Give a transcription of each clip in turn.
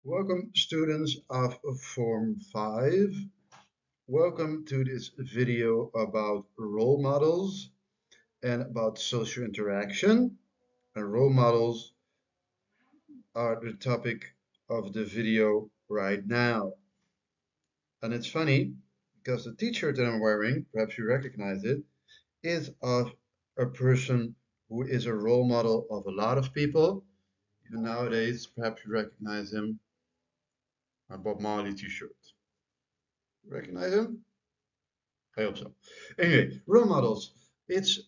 Welcome, students of Form 5. Welcome to this video about role models and about social interaction. And role models are the topic of the video right now. And it's funny because the t-shirt that I'm wearing, perhaps you recognize it, is of a person who is a role model of a lot of people. Even nowadays, perhaps you recognize him, my Bob Marley t-shirt. Recognize him? I hope so. Anyway, role models. It's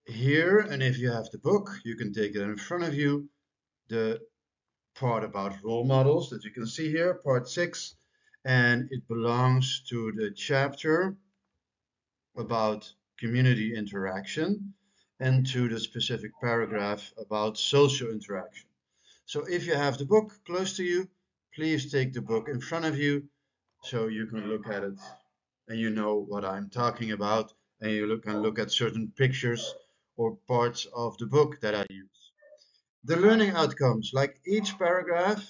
here, and if you have the book, you can take it in front of you. The part about role models that you can see here, part 6, and it belongs to the chapter about community interaction and to the specific paragraph about social interaction. So if you have the book close to you, please take the book in front of you so you can look at it and you know what I'm talking about, and you can look at certain pictures or parts of the book that I use. The learning outcomes, like each paragraph,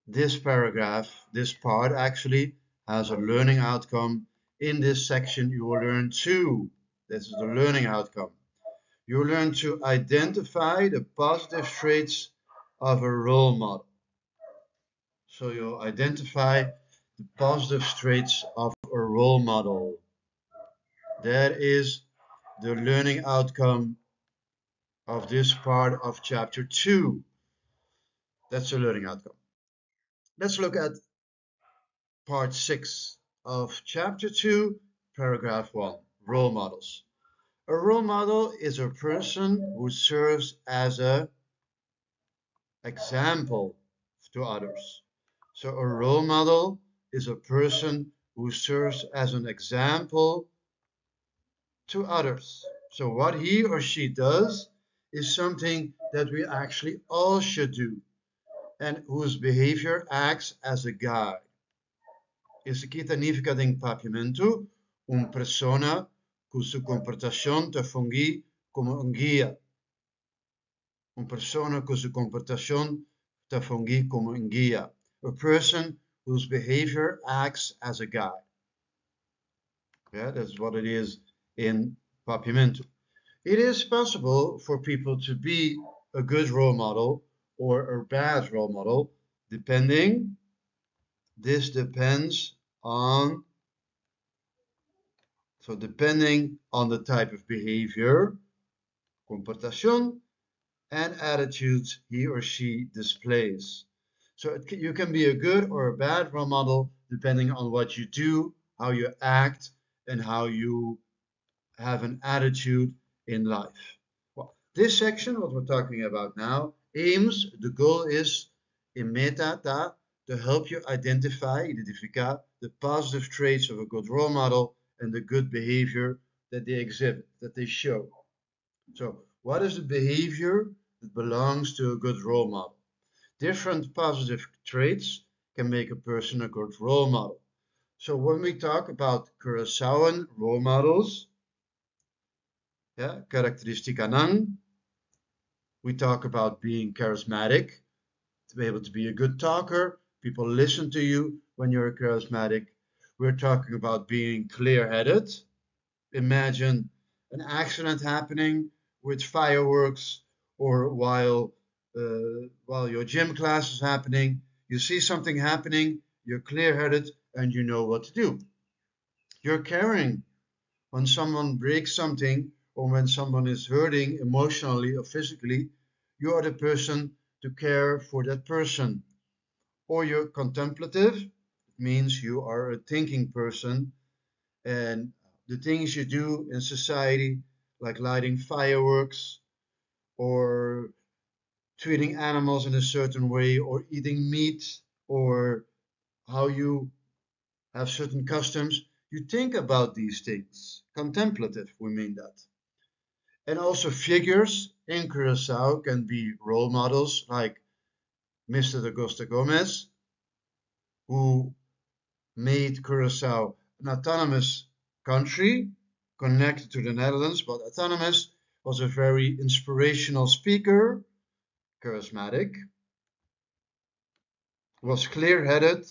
this part actually has a learning outcome. In this section, you will learn two. This is the learning outcome. You learn to identify the positive traits of a role model. So you'll identify the positive traits of a role model. That is the learning outcome of this part of chapter 2. That's the learning outcome. Let's look at part 6 of chapter 2, paragraph 1, role models. A role model is a person who serves as an example to others. So a role model is a person who serves as an example to others. So what he or she does is something that we actually all should do and whose behavior acts as a guide. Isso aqui significa em papiamento persona cuja comportação te fungi como guia. Persona cuja comportação te fungi como guia. A person whose behavior acts as a guide. Yeah, that's what it is in papiamento. It is possible for people to be a good role model or a bad role model, depending. This depends on, depending on the type of behavior, comportación, and attitudes he or she displays. So you can be a good or a bad role model depending on what you do, how you act, and how you have an attitude in life. Well, this section, what we're talking about now, aims, the goal is, in meta, to help you identificar the positive traits of a good role model and the good behavior that they exhibit, that they show. So what is the behavior that belongs to a good role model? Different positive traits can make a person a good role model. So when we talk about Kurosawan role models, yeah, karakteristika nang, we talk about being charismatic, to be able to be a good talker. People listen to you when you're charismatic. We're talking about being clear-headed. Imagine an accident happening with fireworks or while your gym class is happening. You see something happening, you're clear-headed, and you know what to do. You're caring. When someone breaks something or when someone is hurting emotionally or physically, you are the person to care for that person. Or you're contemplative, it means you are a thinking person, and the things you do in society, like lighting fireworks or treating animals in a certain way or eating meat or how you have certain customs, you think about these things. Contemplative, we mean that. And also figures in Curacao can be role models like Mr. Da Costa Gomez, who made Curacao an autonomous country connected to the Netherlands, but autonomous, was a very inspirational speaker, charismatic, was clear-headed,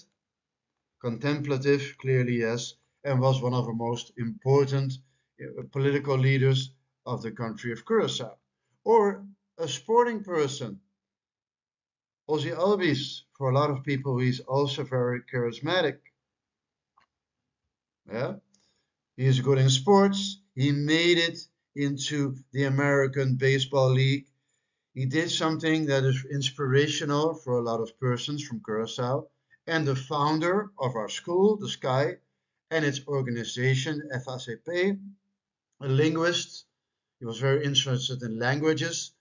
contemplative, clearly yes, and was one of the most important political leaders of the country of Curacao. Or a sporting person, Ozzy Albies, for a lot of people, he's also very charismatic. Yeah, he's good in sports. He made it into the American Baseball League. He did something that is inspirational for a lot of persons from Curacao, and the founder of our school, the Sky, and its organization, FACP, a linguist. He was very interested in languages.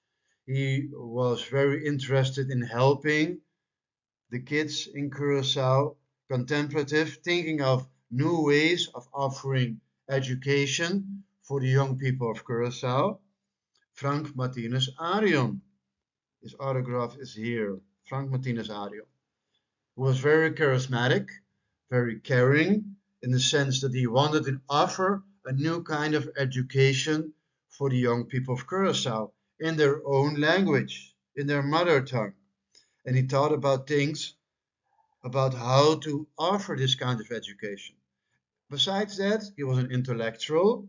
He was very interested in helping the kids in Curacao, contemplative, thinking of new ways of offering education for the young people of Curacao. Frank Martinez Arion. His autograph is here. Frank Martinez Arion, who was very charismatic, very caring, in the sense that he wanted to offer a new kind of education for the young people of Curacao in their own language, in their mother tongue. And he thought about things about how to offer this kind of education. Besides that, he was an intellectual,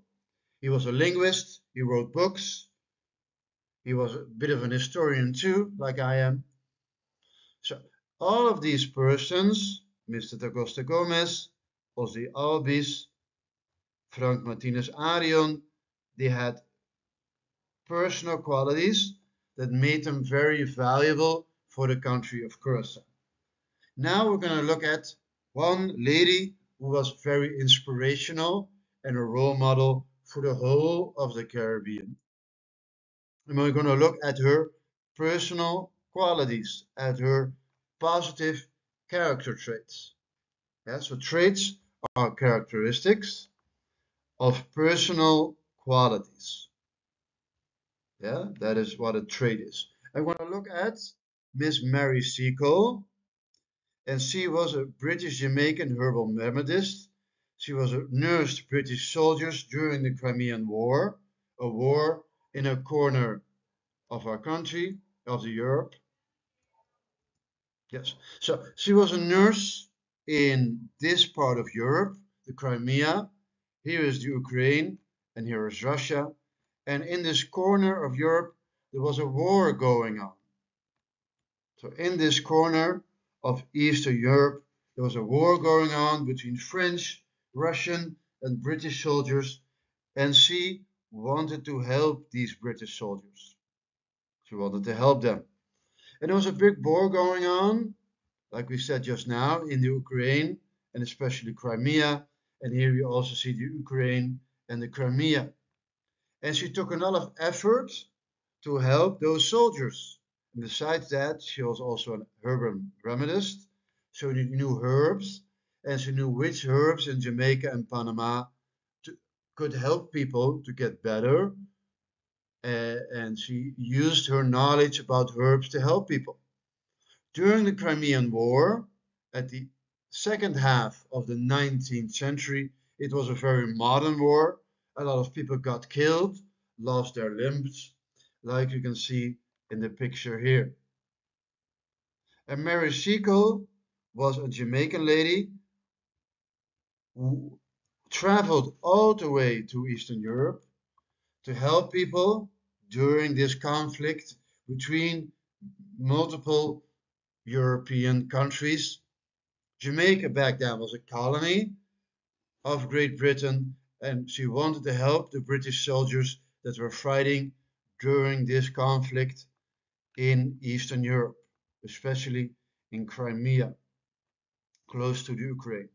he was a linguist, he wrote books, he was a bit of an historian too, like I am. So all of these persons, Mr. Da Costa Gomez, Ozzy Albies, Frank Martinez Arion, they had personal qualities that made them very valuable for the country of Curacao. Now we're going to look at one lady who was very inspirational and a role model for the whole of the Caribbean. And we're going to look at her personal qualities, at her positive character traits. Yeah, so traits are characteristics of personal qualities. Yeah, that is what a trait is. I want to look at Miss Mary Seacole, and she was a British Jamaican herbal methodist. She was a nursed British soldiers during the Crimean War, a war in a corner of our country, of the Europe. Yes, so she was a nurse in this part of Europe, the Crimea. Here is the Ukraine, and here is Russia. And in this corner of Europe, there was a war going on. So in this corner of Eastern Europe, there was a war going on between French, Russian, and British soldiers, and she wanted to help these British soldiers. She wanted to help them. And there was a big war going on, like we said just now, in the Ukraine, and especially Crimea. And here you also see the Ukraine and the Crimea. And she took a lot of effort to help those soldiers. And besides that, she was also an herbal remedist, so she knew herbs, and she knew which herbs in Jamaica and Panama could help people to get better. And she used her knowledge about herbs to help people. During the Crimean War, at the second half of the 19th century, it was a very modern war. A lot of people got killed, lost their limbs, like you can see in the picture here. And Mary Seacole was a Jamaican lady who traveled all the way to Eastern Europe to help people during this conflict between multiple European countries. Jamaica back then was a colony of Great Britain, and she wanted to help the British soldiers that were fighting during this conflict in Eastern Europe, especially in Crimea, close to the Ukraine.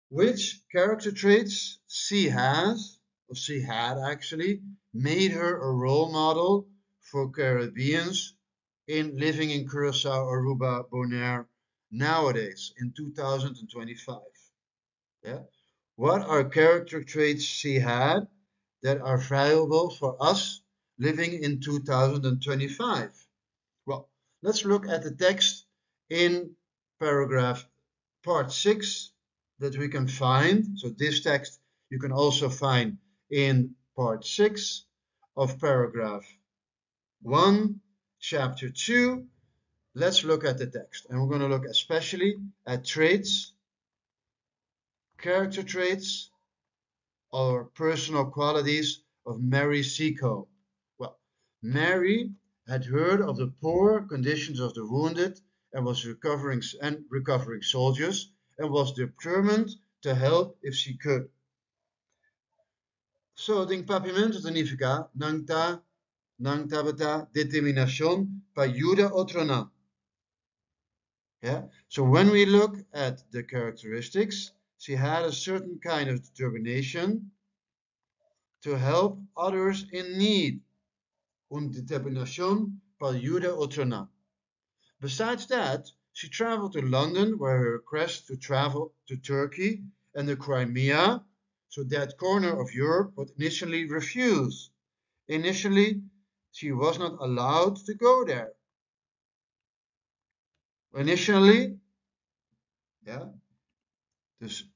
Which character traits she has, or she had actually, made her a role model for Caribbeans in living in Curacao, Aruba, Bonaire nowadays in 2025. Yeah, what are character traits she had that are valuable for us living in 2025? Well, let's look at the text in paragraph part 6 that we can find. So this text you can also find in part 6 of paragraph 1, chapter 2. Let's look at the text. And we're going to look especially at traits, character traits, or personal qualities of Mary Seacombe. Well, Mary had heard of the poor conditions of the wounded and was recovering soldiers, and was determined to help if she could. So, din papimento significa nang tabata determinación pa ayuda otrona. Yeah. So when we look at the characteristics, she had a certain kind of determination to help others in need. Und determinación para ayuda otrona. Besides that, she traveled to London, where her request to travel to Turkey and the Crimea, so that corner of Europe, was initially refused. Initially, she was not allowed to go there. Initially, ja, dus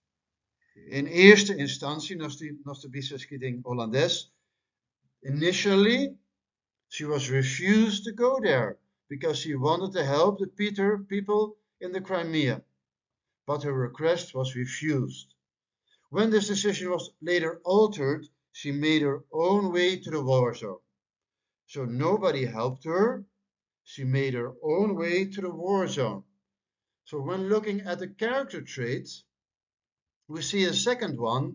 in eerste instantie, nog de bisschopsgeding Hollandes, initially, she was refused to go there because she wanted to help the people in the Crimea, but her request was refused. When this decision was later altered, she made her own way to the war zone. So nobody helped her. She made her own way to the war zone. So when looking at the character traits, we see a second one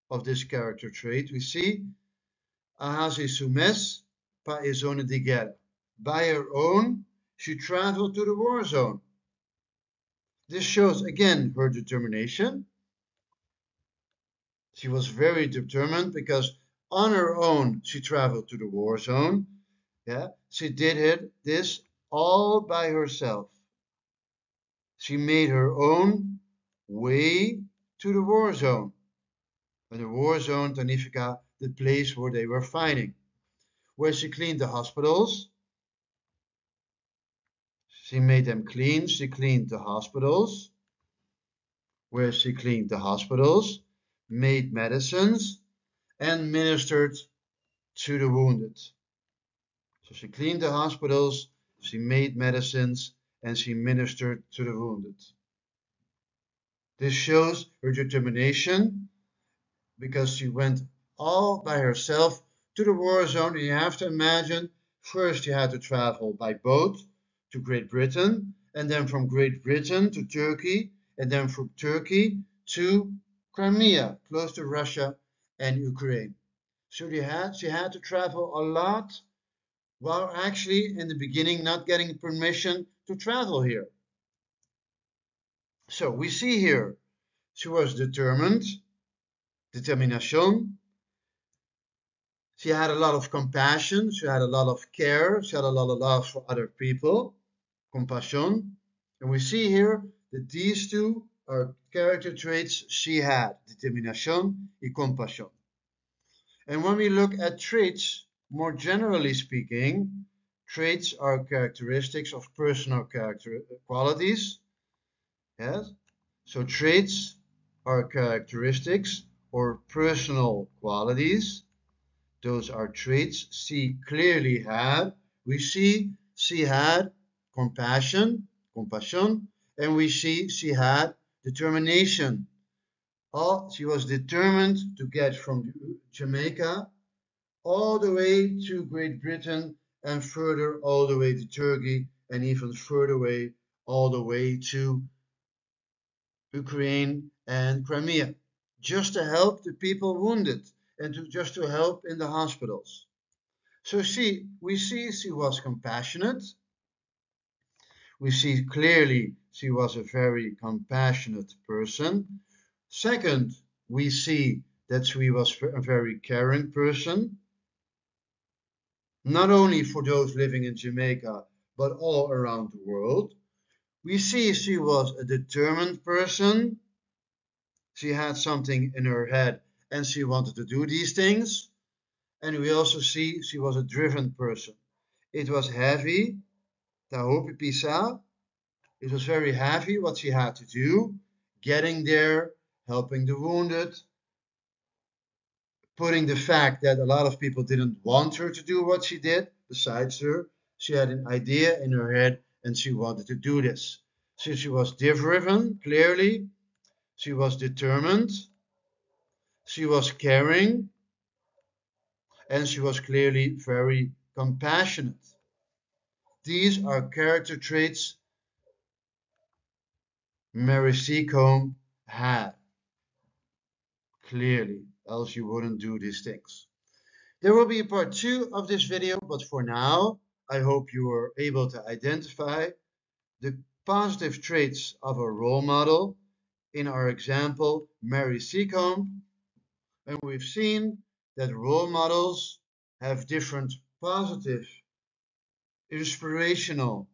of this character trait. We see Ahasi Sumes pa ezone de guerra. By her own, she traveled to the war zone. This shows again her determination. She was very determined because on her own she traveled to the war zone. Yeah, she did this all by herself. She made her own way to the war zone. And the war zone, significa the place where they were fighting, where she cleaned the hospitals. She made them clean. She cleaned the hospitals, where she cleaned the hospitals, made medicines, and ministered to the wounded. So she cleaned the hospitals, she made medicines, and she ministered to the wounded. This shows her determination because she went all by herself to the war zone. And you have to imagine, first you had to travel by boat to Great Britain, and then from Great Britain to Turkey, and then from Turkey to Crimea, close to Russia and Ukraine. So she had to travel a lot, while actually in the beginning not getting permission to travel here. So we see here she was determined, determination. She had a lot of compassion, she had a lot of care, she had a lot of love for other people, compassion. And we see here that these two are character traits she had, determination and compassion. And when we look at traits, more generally speaking, traits are characteristics of personal character qualities. Yes? So traits are characteristics or personal qualities. Those are traits she clearly had. We see she had compassion, and we see she had determination. She was determined to get from Jamaica all the way to Great Britain and further all the way to Turkey and even further away all the way to Ukraine and Crimea, just to help the people wounded and just to help in the hospitals. So we see she was compassionate. We see clearly she was a very compassionate person. Second, we see that she was a very caring person, not only for those living in Jamaica, but all around the world. We see she was a determined person. She had something in her head and she wanted to do these things. And we also see she was a driven person. It was heavy, Tahopi Pisa. It was very heavy what she had to do, getting there, helping the wounded, putting the fact that a lot of people didn't want her to do what she did, besides her. She had an idea in her head and she wanted to do this. So she was driven, clearly. She was determined. She was caring. And she was clearly very compassionate. These are character traits Mary Seacombe had. Clearly, else you wouldn't do these things. There will be a part 2 of this video, but for now, I hope you were able to identify the positive traits of a role model. In our example, Mary Seacombe, and we've seen that role models have different positive, inspirational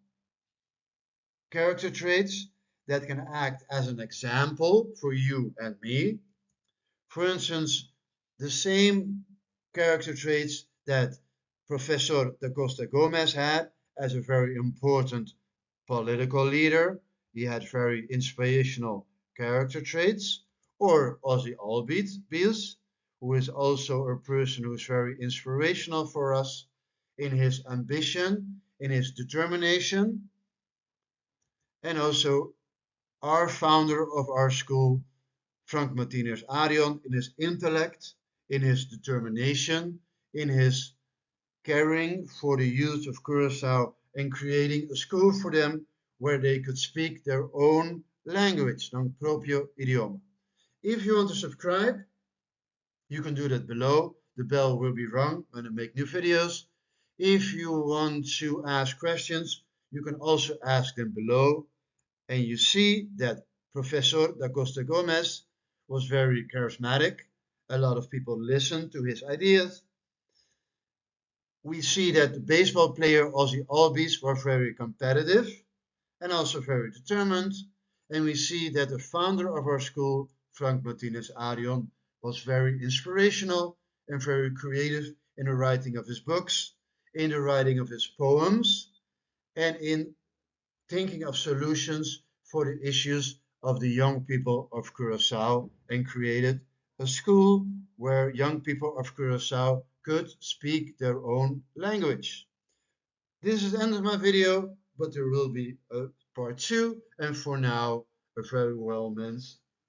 character traits that can act as an example for you and me. For instance, the same character traits that Professor da Costa Gomez had as a very important political leader. He had very inspirational character traits. Or Ozzy Albies, who is also a person who is very inspirational for us in his ambition, in his determination, and also our founder of our school, Frank Martinez Arion, in his intellect, in his determination, in his caring for the youth of Curacao and creating a school for them where they could speak their own language, non proprio idioma. If you want to subscribe, you can do that below. The bell will be rung when I make new videos. If you want to ask questions, you can also ask them below. And you see that Professor da Costa Gomez was very charismatic. A lot of people listened to his ideas. We see that the baseball player Ozzy Albies was very competitive and also very determined. And we see that the founder of our school, Frank Martinez Arion, was very inspirational and very creative in the writing of his books, in the writing of his poems, and in thinking of solutions for the issues of the young people of Curacao, and created a school where young people of Curacao could speak their own language. This is the end of my video, but there will be a part 2, and for now, a very well meant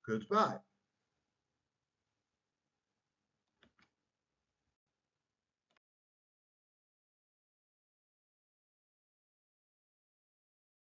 goodbye.